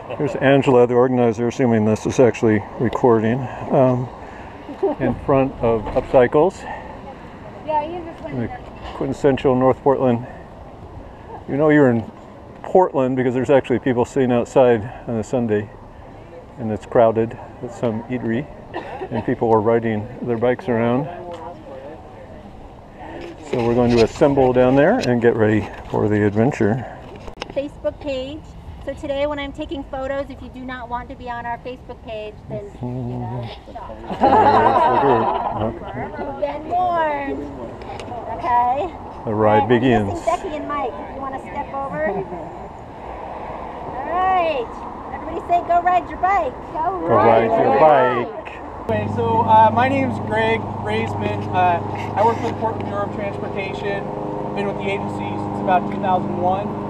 Here's Angela, the organizer, assuming this is actually recording, in front of Upcycles. The quintessential North Portland. You know you're in Portland because there's actually people sitting outside on a Sunday, and it's crowded at some eatery, and people are riding their bikes around. So we're going to assemble down there and get ready for the adventure. Facebook page. So today when I'm taking photos, if you do not want to be on our Facebook page, then you know, you've been warned. Okay? The ride begins. Becky and Mike, if you want to step over. Alright. Everybody say go ride your bike. Go ride your bike. Anyway, so my name's Greg Raisman. I work for the Portland Bureau of Transportation. I've been with the agency since about 2001.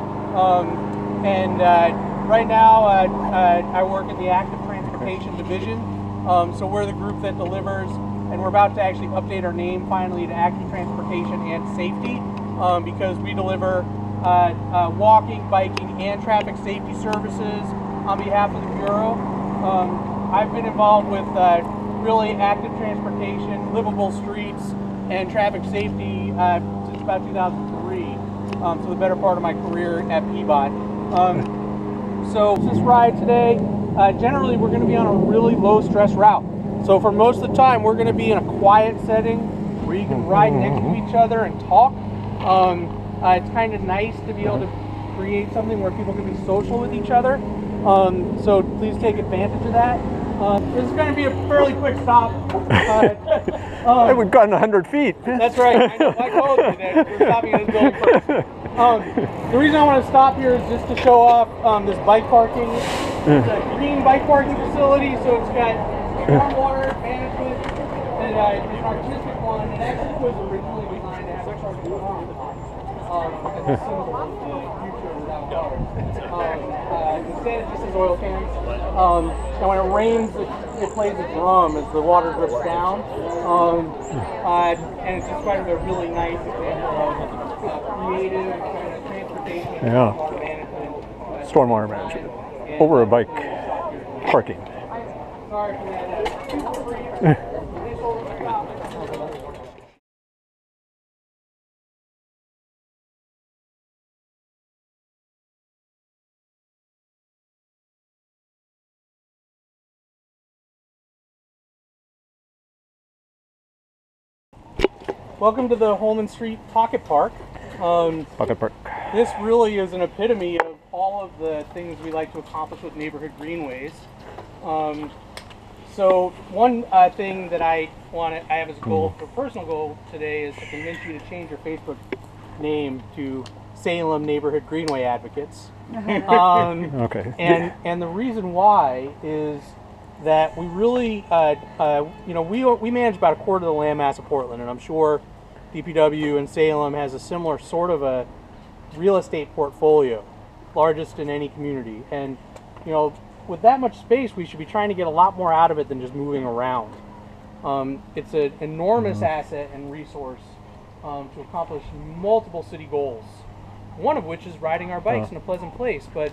Right now I work in the Active Transportation Division. So we're the group that delivers, and we're about to actually update our name finally to Active Transportation and Safety, because we deliver walking, biking, and traffic safety services on behalf of the Bureau. I've been involved with really active transportation, livable streets, and traffic safety since about 2003. So the better part of my career at Peabody. So this ride today, generally we're going to be on a really low stress route. So for most of the time we're going to be in a quiet setting where you can ride next to each other and talk. It's kind of nice to be able to create something where people can be social with each other. So please take advantage of that. This is going to be a fairly quick stop. We've gotten 100 feet. That's right. I know. I told you that we're stopping at this building first. The reason I want to stop here is just to show off this bike parking. It's a green bike parking facility, so it's got stormwater management and an artistic one. It actually was originally designed to have a parking lot. As a symbol of the future without water. Instead, it just says oil cans. And when it rains, it plays a drum as the water drips down. And it's just kind of a really nice example of creative transportation, water management. Stormwater management. Over a bike parking. Sorry for that. Welcome to the Holman Street Pocket Park. Pocket Park. This really is an epitome of all of the things we like to accomplish with Neighborhood Greenways. So one thing that I have as a goal, a personal goal today, is to convince you to change your Facebook name to Salem Neighborhood Greenway Advocates. Okay. And the reason why is that we really, we manage about a quarter of the landmass of Portland, and I'm sure DPW and Salem has a similar sort of a real estate portfolio, largest in any community. And with that much space, we should be trying to get a lot more out of it than just moving around. It's an enormous asset and resource to accomplish multiple city goals, one of which is riding our bikes in a pleasant place. But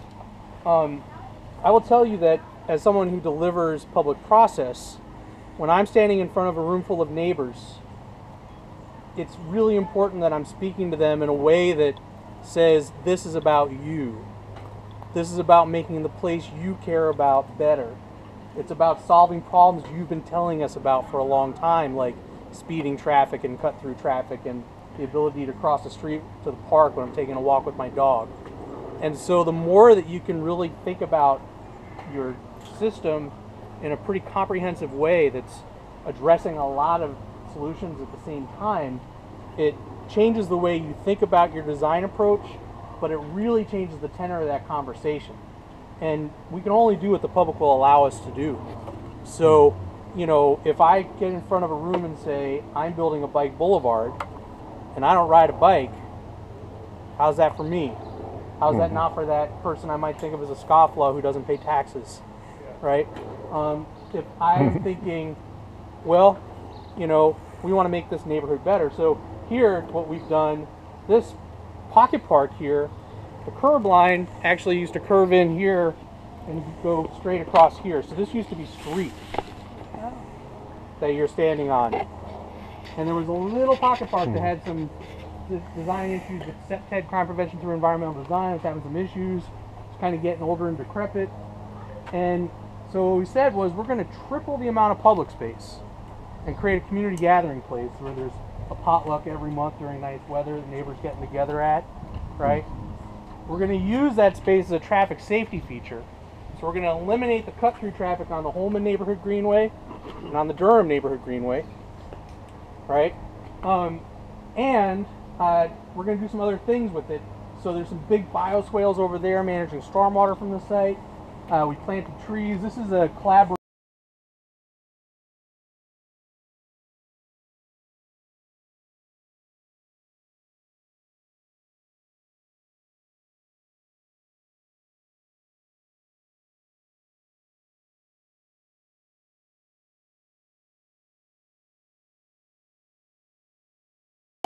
I will tell you that as someone who delivers public process, when I'm standing in front of a room full of neighbors, it's really important that I'm speaking to them in a way that says, this is about you. This is about making the place you care about better. It's about solving problems you've been telling us about for a long time, like speeding traffic and cut through traffic and the ability to cross the street to the park when I'm taking a walk with my dog. And so the more that you can really think about your system in a pretty comprehensive way that's addressing a lot of solutions at the same time, it changes the way you think about your design approach, but it really changes the tenor of that conversation. And we can only do what the public will allow us to do. So, if I get in front of a room and say, I'm building a bike boulevard, and I don't ride a bike, how's that for me? How's that not for that person I might think of as a scofflaw who doesn't pay taxes, right? If I'm thinking, well, we want to make this neighborhood better. So here, what we've done, this pocket park here, the curb line actually used to curve in here and you go straight across here. So this used to be street that you're standing on. And there was a little pocket park that had some design issues with SEPTED, crime prevention through environmental design. It was having some issues. It's kind of getting older and decrepit. And so what we said was, we're going to triple the amount of public space and create a community gathering place where there's a potluck every month during nice weather the neighbors getting together at, right? We're going to use that space as a traffic safety feature. So we're going to eliminate the cut-through traffic on the Holman Neighborhood Greenway and on the Durham Neighborhood Greenway, right? And we're going to do some other things with it. So there's some big bioswales over there managing stormwater from the site. We planted trees. This is a collaboration.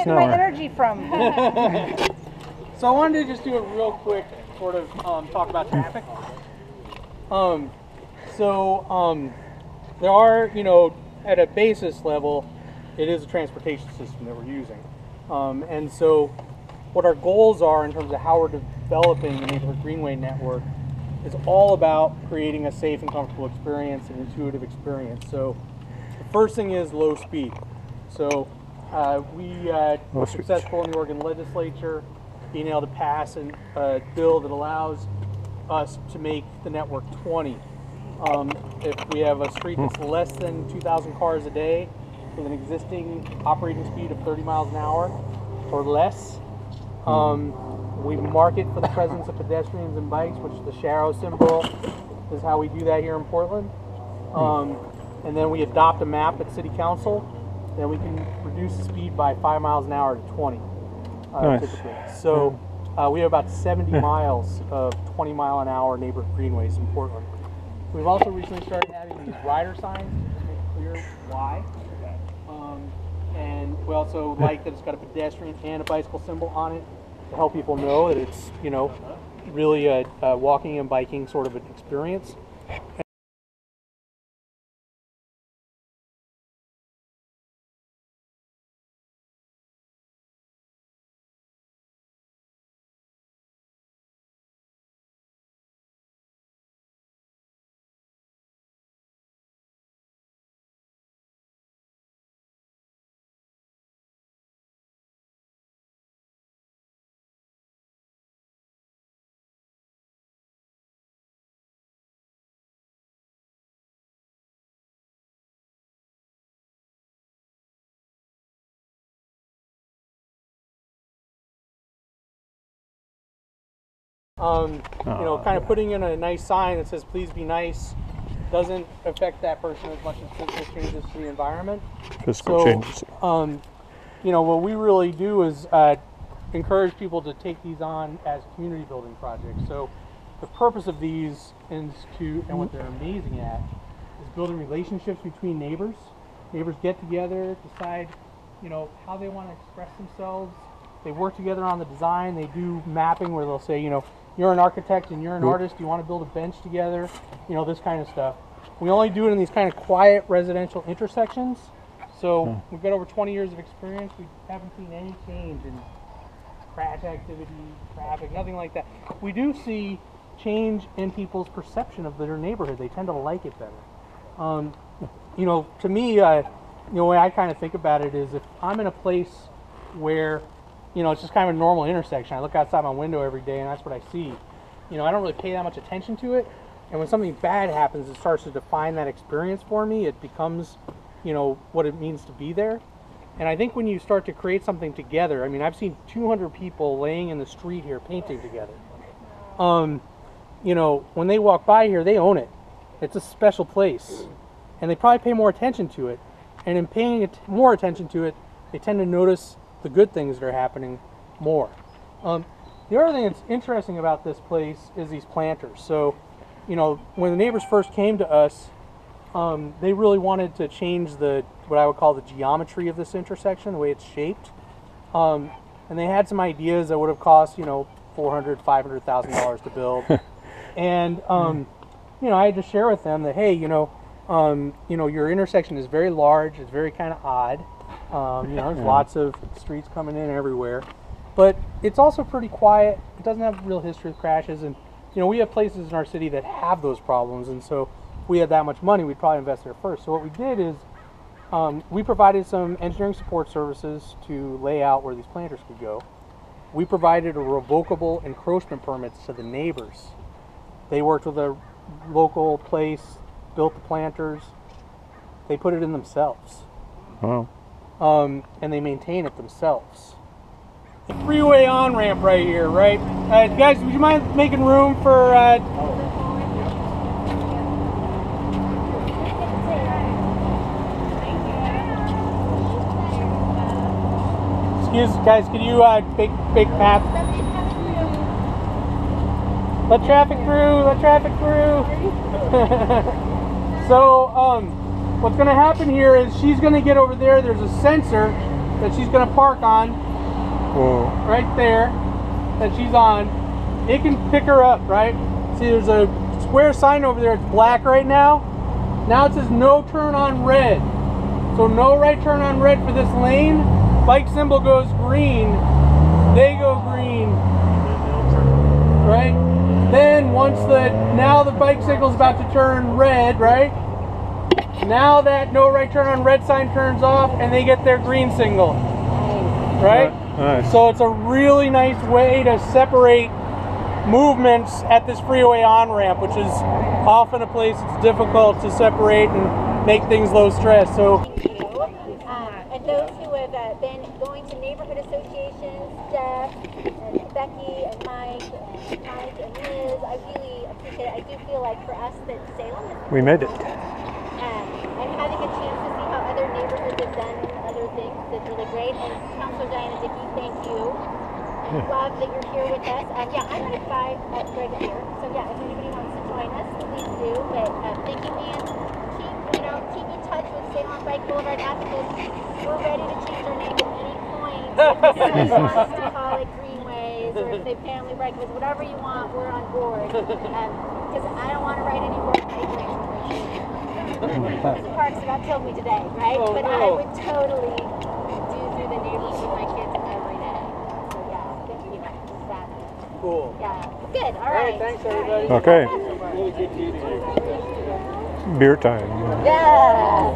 My energy from. So I wanted to just do a real quick sort of talk about traffic. There are, you know, at a basis level, it is a transportation system that we're using. And so what our goals are in terms of how we're developing the Neighborhood Greenway network is all about creating a safe and comfortable experience, an intuitive experience. So the first thing is low speed. So we were successful in the Oregon legislature being able to pass a bill that allows us to make the network 20. If we have a street that's less than 2,000 cars a day with an existing operating speed of 30 miles an hour or less, we mark it for the presence of pedestrians and bikes, which the Sharrow symbol is how we do that here in Portland. And then we adopt a map at City Council. Then we can reduce the speed by 5 miles an hour to 20, typically. So we have about 70 miles of 20-mile-an-hour neighborhood greenways in Portland. We've also recently started having these rider signs to make clear why. And we also like that it's got a pedestrian and a bicycle symbol on it to help people know that it's, you know, really a walking and biking sort of an experience. You know, kind of putting in a nice sign that says "Please be nice" doesn't affect that person as much as physical changes to the environment. Physical changes. You know, what we really do is encourage people to take these on as community building projects. So the purpose of these is to, and what they're amazing at, is building relationships between neighbors. Neighbors get together, decide, you know, how they want to express themselves. They work together on the design. They do mapping where they'll say, you know, you're an architect and you're an artist. Do you want to build a bench together? You know, this kind of stuff. We only do it in these kind of quiet residential intersections. So we've got over 20 years of experience. We haven't seen any change in crash activity, traffic, nothing like that. We do see change in people's perception of their neighborhood. They tend to like it better. You know, to me, you know, the way I kind of think about it is if I'm in a place where, you know, it's just kind of a normal intersection. I look outside my window every day and that's what I see. You know, I don't really pay that much attention to it. And when something bad happens, it starts to define that experience for me. It becomes, you know, what it means to be there. And I think when you start to create something together, I mean, I've seen 200 people laying in the street here painting together. You know, when they walk by here, they own it. It's a special place. And they probably pay more attention to it. And in paying more attention to it, they tend to notice the good things that are happening more. The other thing that's interesting about this place is these planters. So, you know, when the neighbors first came to us, they really wanted to change what I would call the geometry of this intersection, the way it's shaped. And they had some ideas that would have cost, you know, $400,000, $500,000 to build. And you know, I had to share with them that, hey, you know, your intersection is very large. It's very kind of odd. You know, there's lots of streets coming in everywhere, but it's also pretty quiet. It doesn't have real history of crashes, and you know, we have places in our city that have those problems, and so if we had that much money, we'd probably invest there first. So what we did is we provided some engineering support services to lay out where these planters could go. We provided a revocable encroachment permits to the neighbors. They worked with a local place, built the planters. They put it in themselves. Wow. And they maintain it themselves. The freeway on-ramp right here, right? Guys, would you mind making room for... Excuse, guys, can you big path? Let traffic through, let traffic through. So, what's going to happen here is she's going to get over there. There's a sensor that she's going to park on. Whoa. Right there that she's on. It can pick her up, right? See, there's a square sign over there. It's black right now. Now it says no turn on red. So no right turn on red for this lane. Bike symbol goes green. They go green. Right? Then now the bike signal's about to turn red, right? Now that no right turn on red sign turns off and they get their green signal. Right? Nice. So it's a really nice way to separate movements at this freeway on-ramp, which is often a place it's difficult to separate and make things low stress. So, and those who have been going to neighborhood associations, Jeff and Becky and Mike and Liz, I really appreciate it. I do feel like for us that Salem is... We made it. I'm having a chance to see how other neighborhoods have done other things that's really great. And Councilor Diana Dickey, thank you. I love that you're here with us. Yeah, I'm going to buy right here. So yeah, if anybody wants to join us, please do. But thank you, Ann. Keep in touch with Salem Bike Boulevard Advocates. We're ready to change our name at any point. If someone wants to call it Greenways, or if they family breakfast, whatever you want, we're on board. Because I don't want to write any more papers. Because the parks about killed me today, right? But I would totally do through the neighborhood with my kids every day. So yeah, thank you. cool. Yeah, good. All All right, right. thanks everybody. Okay. Really good to meet you. Beer time. Yeah.